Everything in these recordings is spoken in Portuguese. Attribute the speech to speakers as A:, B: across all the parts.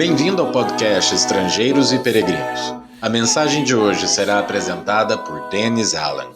A: Bem-vindo ao podcast Estrangeiros e Peregrinos. A mensagem de hoje será apresentada por Dennis Allen.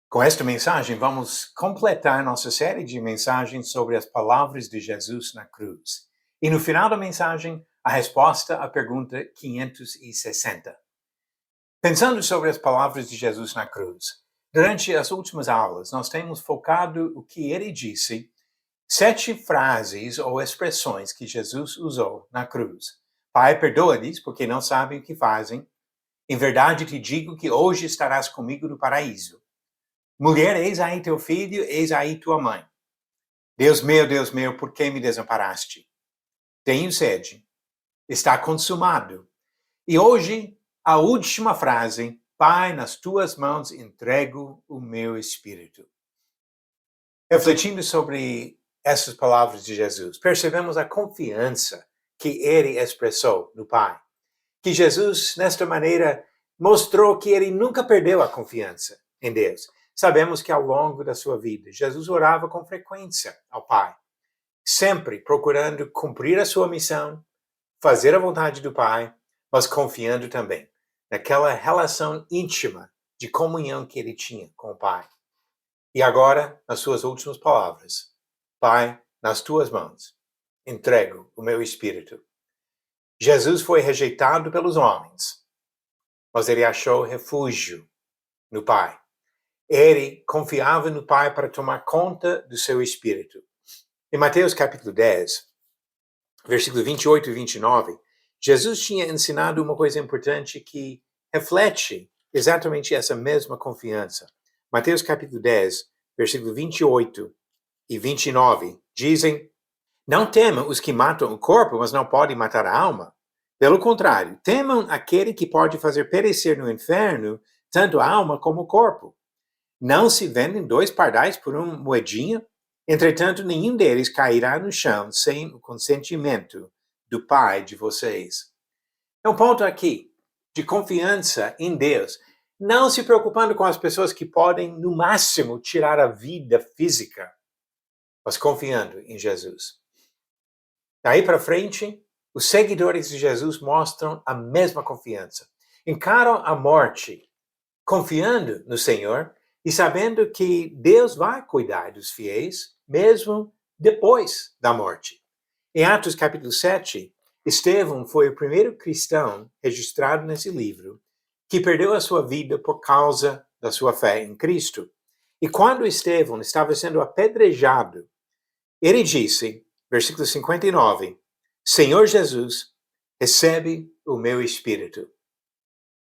B: Com esta mensagem, vamos completar nossa série de mensagens sobre as palavras de Jesus na cruz. E no final da mensagem, a resposta à pergunta 560. Pensando sobre as palavras de Jesus na cruz, durante as últimas aulas, nós temos focado o que ele disse, 7 frases ou expressões que Jesus usou na cruz. Pai, perdoa-lhes, porque não sabem o que fazem. Em verdade te digo que hoje estarás comigo no paraíso. Mulher, eis aí teu filho, eis aí tua mãe. Deus meu, por que me desamparaste? Tenho sede. Está consumado. E hoje, a última frase, Pai, nas tuas mãos entrego o meu espírito. Refletindo sobre essas palavras de Jesus, percebemos a confiança que ele expressou no Pai. Que Jesus, nesta maneira, mostrou que ele nunca perdeu a confiança em Deus. Sabemos que ao longo da sua vida, Jesus orava com frequência ao Pai, sempre procurando cumprir a sua missão, fazer a vontade do Pai, mas confiando também naquela relação íntima de comunhão que ele tinha com o Pai. E agora, nas suas últimas palavras, Pai, nas tuas mãos, entrego o meu espírito. Jesus foi rejeitado pelos homens, mas ele achou refúgio no Pai. Ele confiava no Pai para tomar conta do seu espírito. Em Mateus capítulo 10, versículo 28 e 29, Jesus tinha ensinado uma coisa importante que reflete exatamente essa mesma confiança. Mateus capítulo 10, versículo 28 e 29, dizem: Não temam os que matam o corpo, mas não podem matar a alma. Pelo contrário, temam aquele que pode fazer perecer no inferno tanto a alma como o corpo. Não se vendem 2 pardais por uma moedinha? Entretanto, nenhum deles cairá no chão sem o consentimento do Pai de vocês. É um ponto aqui de confiança em Deus, não se preocupando com as pessoas que podem, no máximo, tirar a vida física, mas confiando em Jesus. Daí para frente, os seguidores de Jesus mostram a mesma confiança. Encaram a morte confiando no Senhor e sabendo que Deus vai cuidar dos fiéis, mesmo depois da morte. Em Atos capítulo 7, Estevão foi o primeiro cristão registrado nesse livro que perdeu a sua vida por causa da sua fé em Cristo. E quando Estevão estava sendo apedrejado, ele disse, versículo 59, Senhor Jesus, recebe o meu espírito.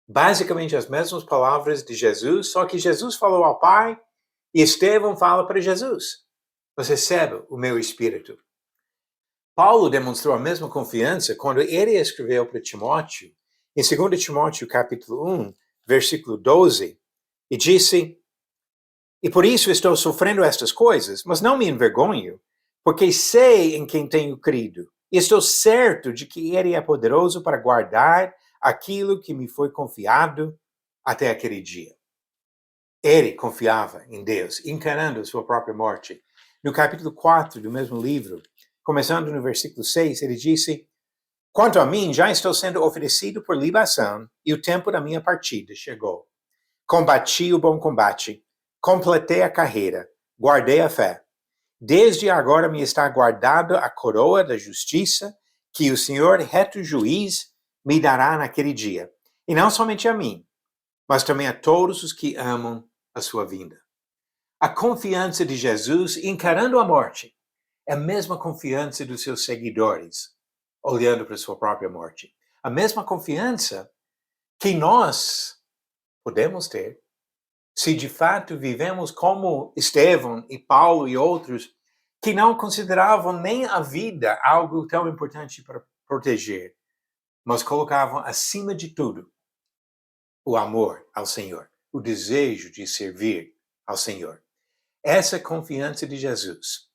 B: Basicamente as mesmas palavras de Jesus, só que Jesus falou ao Pai e Estevão fala para Jesus. Você recebe o meu espírito. Paulo demonstrou a mesma confiança quando ele escreveu para Timóteo, em 2 Timóteo capítulo 1, versículo 12, e disse, E por isso estou sofrendo estas coisas, mas não me envergonho, porque sei em quem tenho crido, e estou certo de que ele é poderoso para guardar aquilo que me foi confiado até aquele dia. Ele confiava em Deus, encarando a sua própria morte. No capítulo 4 do mesmo livro, começando no versículo 6, ele disse, Quanto a mim, já estou sendo oferecido por libação, e o tempo da minha partida chegou. Combati o bom combate, completei a carreira, guardei a fé. Desde agora me está guardada a coroa da justiça, que o Senhor, reto juiz, me dará naquele dia. E não somente a mim, mas também a todos os que amam a sua vinda. A confiança de Jesus encarando a morte é a mesma confiança dos seus seguidores, olhando para a sua própria morte. A mesma confiança que nós podemos ter se de fato vivemos como Estevão e Paulo e outros que não consideravam nem a vida algo tão importante para proteger, mas colocavam acima de tudo o amor ao Senhor, o desejo de servir ao Senhor. Essa confiança de Jesus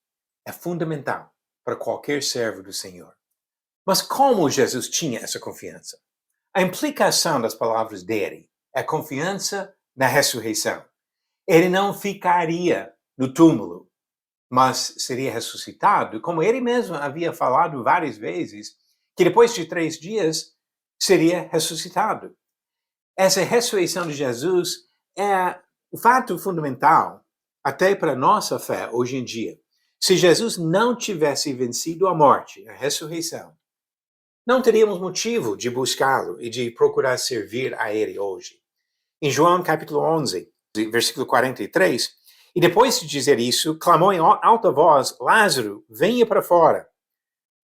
B: é fundamental para qualquer servo do Senhor. Mas como Jesus tinha essa confiança? A implicação das palavras dele é confiança na ressurreição. Ele não ficaria no túmulo, mas seria ressuscitado, como ele mesmo havia falado várias vezes, que depois de 3 dias seria ressuscitado. Essa ressurreição de Jesus é o fato fundamental até para a nossa fé hoje em dia. Se Jesus não tivesse vencido a morte, a ressurreição, não teríamos motivo de buscá-lo e de procurar servir a ele hoje. Em João capítulo 11, versículo 43, e depois de dizer isso, clamou em alta voz, Lázaro, venha para fora.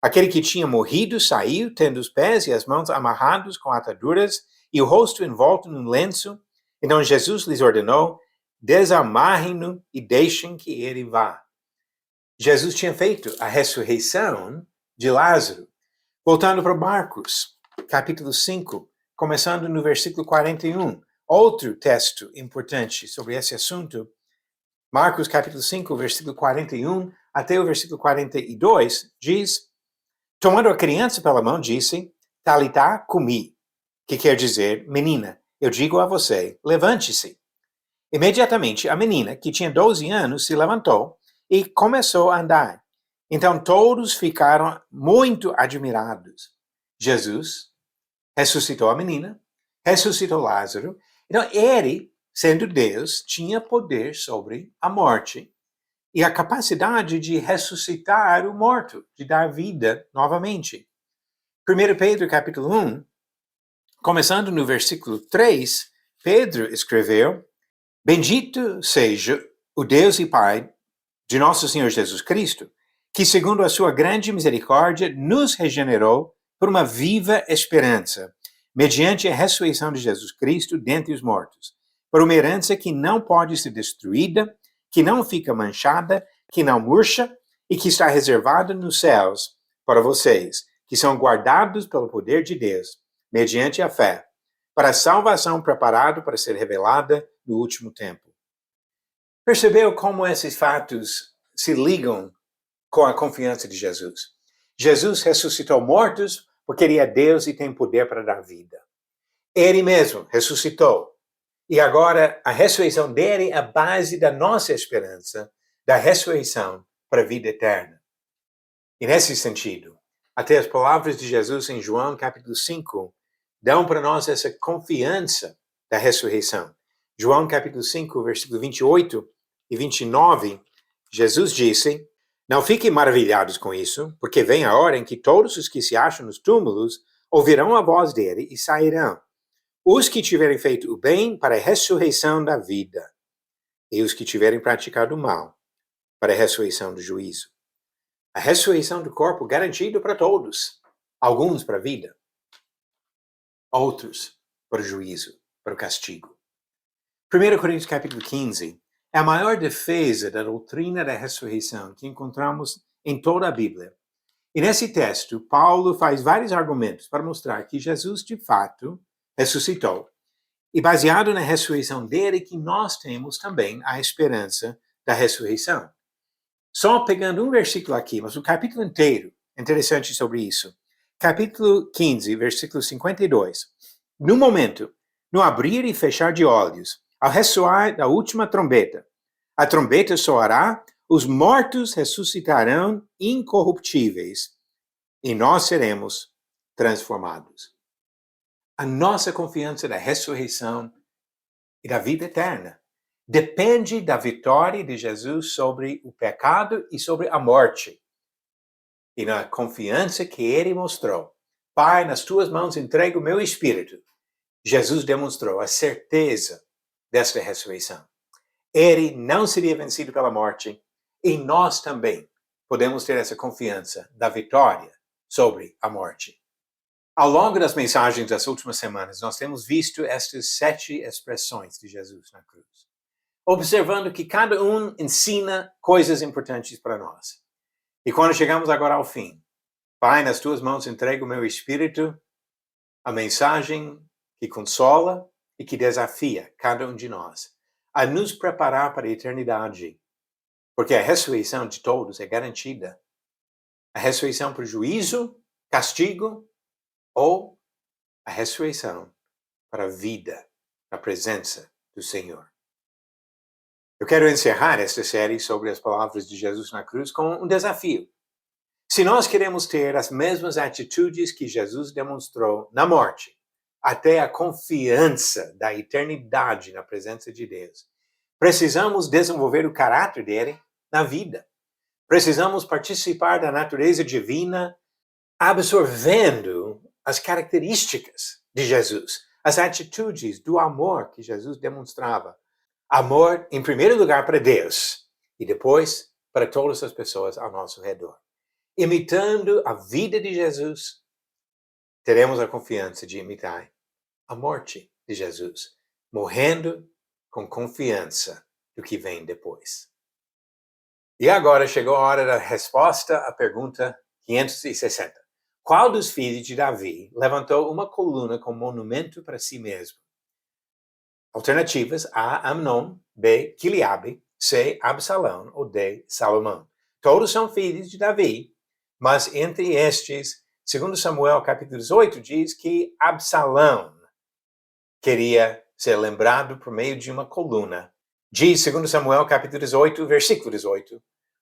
B: Aquele que tinha morrido saiu, tendo os pés e as mãos amarrados com ataduras e o rosto envolto num lenço. Então Jesus lhes ordenou, desamarrem-no e deixem que ele vá. Jesus tinha feito a ressurreição de Lázaro. Voltando para Marcos, capítulo 5, começando no versículo 41, outro texto importante sobre esse assunto, Marcos capítulo 5, versículo 41 até o versículo 42, diz, tomando a criança pela mão, disse, Talitá cumi, que quer dizer, menina, eu digo a você, levante-se. Imediatamente a menina, que tinha 12 anos, se levantou e começou a andar. Então todos ficaram muito admirados. Jesus ressuscitou a menina, ressuscitou Lázaro. Então ele, sendo Deus, tinha poder sobre a morte e a capacidade de ressuscitar o morto, de dar vida novamente. 1 Pedro capítulo 1, começando no versículo 3, Pedro escreveu, bendito seja o Deus e Pai de nosso Senhor Jesus Cristo, que segundo a sua grande misericórdia nos regenerou por uma viva esperança, mediante a ressurreição de Jesus Cristo dentre os mortos, por uma herança que não pode ser destruída, que não fica manchada, que não murcha e que está reservada nos céus para vocês, que são guardados pelo poder de Deus, mediante a fé, para a salvação preparada para ser revelada no último tempo. Percebeu como esses fatos se ligam com a confiança de Jesus? Jesus ressuscitou mortos porque ele é Deus e tem poder para dar vida. Ele mesmo ressuscitou. E agora a ressurreição dele é a base da nossa esperança, da ressurreição para a vida eterna. E nesse sentido, até as palavras de Jesus em João capítulo 5 dão para nós essa confiança da ressurreição. João capítulo 5, versículo 28 e 29, Jesus disse, não fiquem maravilhados com isso, porque vem a hora em que todos os que se acham nos túmulos ouvirão a voz dele e sairão. Os que tiverem feito o bem para a ressurreição da vida, e os que tiverem praticado o mal para a ressurreição do juízo. A ressurreição do corpo garantida para todos, alguns para a vida, outros para o juízo, para o castigo. 1 Coríntios capítulo 15 é a maior defesa da doutrina da ressurreição que encontramos em toda a Bíblia. E nesse texto, Paulo faz vários argumentos para mostrar que Jesus, de fato, ressuscitou. E baseado na ressurreição dele, que nós temos também a esperança da ressurreição. Só pegando um versículo aqui, mas o capítulo inteiro, interessante sobre isso. Capítulo 15, versículo 52. No momento, no abrir e fechar de olhos, ao ressoar da última trombeta, a trombeta soará, os mortos ressuscitarão incorruptíveis e nós seremos transformados. A nossa confiança da ressurreição e da vida eterna depende da vitória de Jesus sobre o pecado e sobre a morte. E na confiança que ele mostrou, Pai, nas tuas mãos entrego o meu espírito, Jesus demonstrou a certeza desta ressurreição. Ele não seria vencido pela morte e nós também podemos ter essa confiança da vitória sobre a morte. Ao longo das mensagens das últimas semanas, nós temos visto estas 7 expressões de Jesus na cruz, observando que cada um ensina coisas importantes para nós. E quando chegamos agora ao fim, Pai, nas tuas mãos entrego o meu espírito, a mensagem que consola e que desafia cada um de nós a nos preparar para a eternidade, porque a ressurreição de todos é garantida. A ressurreição para o juízo, castigo, ou a ressurreição para a vida, a presença do Senhor. Eu quero encerrar esta série sobre as palavras de Jesus na cruz com um desafio. Se nós queremos ter as mesmas atitudes que Jesus demonstrou na morte, até a confiança da eternidade na presença de Deus, precisamos desenvolver o caráter dele na vida. Precisamos participar da natureza divina, absorvendo as características de Jesus, as atitudes do amor que Jesus demonstrava. Amor, em primeiro lugar, para Deus e depois para todas as pessoas ao nosso redor. Imitando a vida de Jesus, teremos a confiança de imitar a morte de Jesus, morrendo com confiança do que vem depois. E agora chegou a hora da resposta à pergunta 560. Qual dos filhos de Davi levantou uma coluna com monumento para si mesmo? Alternativas: A. Amnon, B. Quileabe, C. Absalão ou D. Salomão. Todos são filhos de Davi, mas entre estes, 2 Samuel capítulo 18 diz que Absalão queria ser lembrado por meio de uma coluna. Diz 2 Samuel capítulo 18, versículo 18.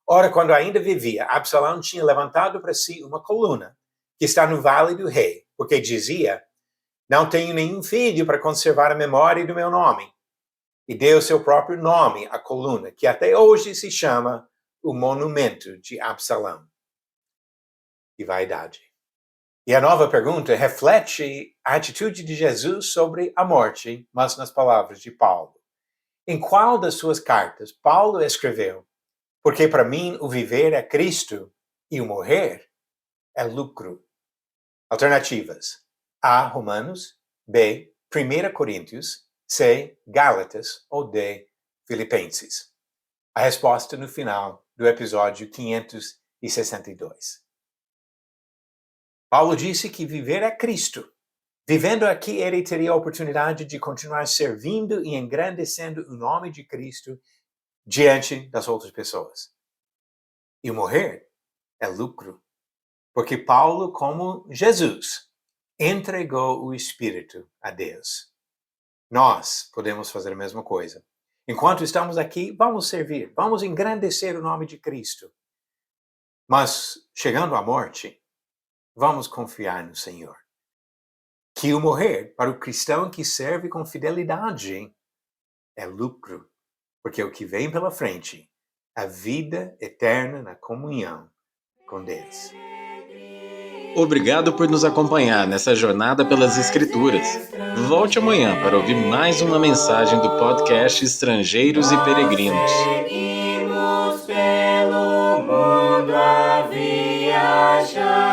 B: Ora, quando ainda vivia, Absalão tinha levantado para si uma coluna, que está no vale do rei, porque dizia: não tenho nenhum filho para conservar a memória do meu nome. E deu seu próprio nome à coluna, que até hoje se chama o monumento de Absalão. E vaidade. E a nova pergunta reflete a atitude de Jesus sobre a morte, mas nas palavras de Paulo. Em qual das suas cartas Paulo escreveu: porque para mim o viver é Cristo e o morrer é lucro? Alternativas: A. Romanos, B. 1 Coríntios, C. Gálatas ou D. Filipenses. A resposta no final do episódio 562. Paulo disse que viver é Cristo. Vivendo aqui, ele teria a oportunidade de continuar servindo e engrandecendo o nome de Cristo diante das outras pessoas. E morrer é lucro, porque Paulo, como Jesus, entregou o Espírito a Deus. Nós podemos fazer a mesma coisa. Enquanto estamos aqui, vamos servir, vamos engrandecer o nome de Cristo. Mas, chegando à morte, vamos confiar no Senhor. Que o morrer, para o cristão que serve com fidelidade, é lucro, porque o que vem pela frente, a vida eterna na comunhão com Deus.
A: Obrigado por nos acompanhar nessa jornada pelas Escrituras. Volte amanhã para ouvir mais uma mensagem do podcast Estrangeiros e Peregrinos.
C: Seguimos pelo mundo a viajar.